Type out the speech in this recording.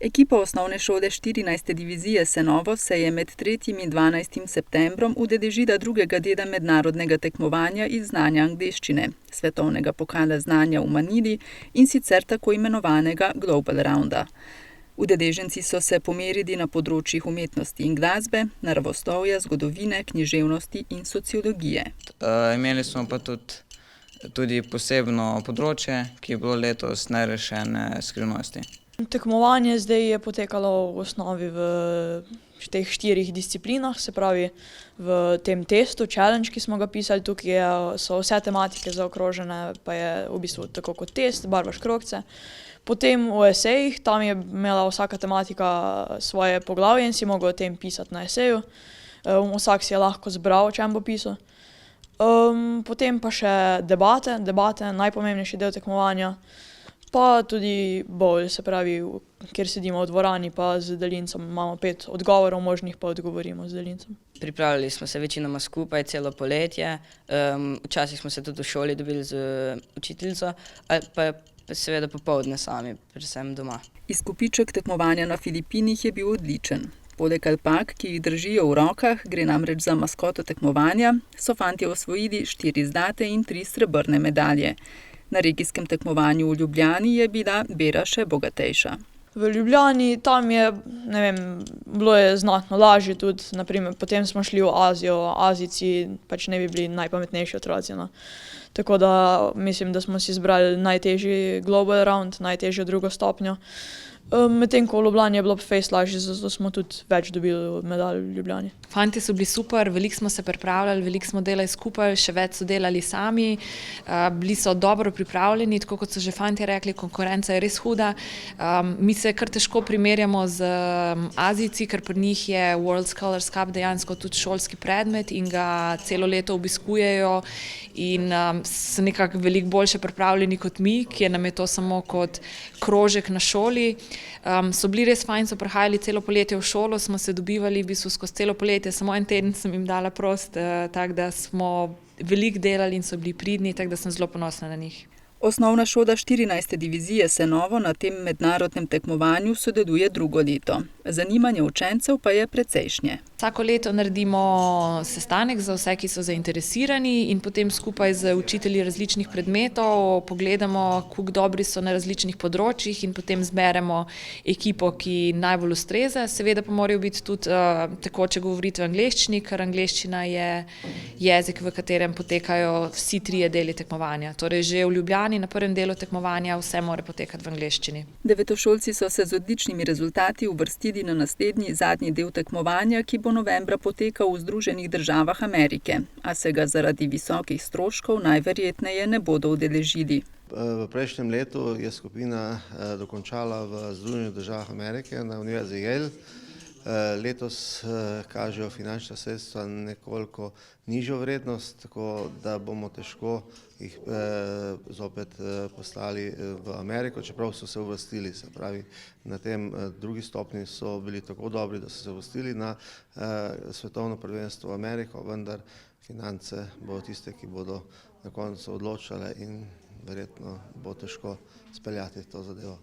Ekipa osnovne šole 14. divizije Senovo se je med 3. in 12. septembrom udeležila drugega dela mednarodnega tekmovanja iz znanja angleščine, svetovnega pokala znanja v Manili in sicer tako imenovanega Global Rounda. Udeleženci so se pomerili na področjih umetnosti in glasbe, naravoslovja, zgodovine, književnosti in sociologije. Imeli smo pa tudi posebno področje, ki je bilo letos nerešene skrivnosti. Tekmovanje zdaj je potekalo v osnovi v teh 4 disciplinah, se pravi v tem testu, challenge, ki smo ga pisali, tukaj so vse tematike zaokrožene, pa je v bistvu tako kot test, barvaš krogce. Potem v esejih, tam je imela vsaka tematika svoje poglavje in si mogel o tem pisati na eseju. Vsak si je lahko zbral, o čem bo pisal. Potem pa še debate, najpomembnejši del tekmovanja. Pa tudi bowl, se pravi, kjer sedimo v dvorani, pa z daljincem imamo 5 odgovorov možnih, pa odgovorimo z daljincem. Pripravljali smo se večinoma skupaj celo poletje, včasih smo se tudi v šoli dobili z učiteljico, ali pa seveda popoldne sami, predvsem doma. Izkupiček tekmovanja na Filipinih je bil odličen. Poleg alpak, ki jih držijo v rokah, gre namreč za maskoto tekmovanja, so fantje osvojili 4 zlate in 3 srebrne medalje. Na regijskem tekmovanju v Ljubljani je bila bera še bogatejša. V Ljubljani, tam je, ne vem, bilo je znatno lažje tudi, naprimer, potem smo šli v Azijo, Azijci pač ne bi bili najpametnejši otroci, no. Tako da mislim, da smo si izbrali najtežji Global Round, najtežjo drugo stopnjo. Medtem ko v Ljubljani je bilo fejst lažje, zato smo tudi več dobili medalj v Ljubljani. Fantje so bili super, veliko smo se pripravljali, veliko smo delali skupaj, še več so delali sami, bili so dobro pripravljeni, tako kot so že fantje rekli, konkurenca je res huda. Mi se kar težko primerjamo z Azijci, ker pri njih je World Scholars Cup dejansko tudi šolski predmet in ga celo leto obiskujejo in so nekako veliko boljše pripravljeni kot mi, ki nam je to samo kot krožek na šoli. So bili res fajn, so prihajali celo poletje v šolo, smo se dobivali v bistvu skozi celo poletje, samo en teden sem jim dala prost, tako da smo veliko delali in so bili pridni, tako da sem zelo ponosna na njih. Osnovna šola 14. divizije Senovo na tem mednarodnem tekmovanju sodeluje drugo leto. Zanimanje učencev pa je precejšnje. Vsako leto naredimo sestanek za vse, ki so zainteresirani in potem skupaj z učitelji različnih predmetov pogledamo, kako dobri so na različnih področjih in potem zberemo ekipo, ki najbolj ustreza. Seveda pa morajo biti tudi tekoče govoriti v angleščini, ker angleščina je jezik, v katerem potekajo vsi 3 deli tekmovanja. Torej že v Ljubljani na prvem delu tekmovanja vse mora potekati v angleščini. Devetošolci so se z odličnimi rezultati uvrstili na naslednji, zadnji del tekmovanja, ki bo novembra potekal v Združenih državah Amerike, a se ga zaradi visokih stroškov najverjetneje ne bodo udeležili. V prejšnjem letu je skupina dokončala v Združenih državah Amerike na Univerzi Yale. Letos kažejo finančna sredstva nekoliko nižjo vrednost, tako da bomo težko jih zopet poslali v Ameriko, čeprav so se uvrstili. Se pravi, na tem drugi stopnji so bili tako dobri, da so se uvrstili na svetovno prvenstvo v Ameriko, vendar finance bodo tiste, ki bodo na koncu odločale in verjetno bo težko speljati to zadevo.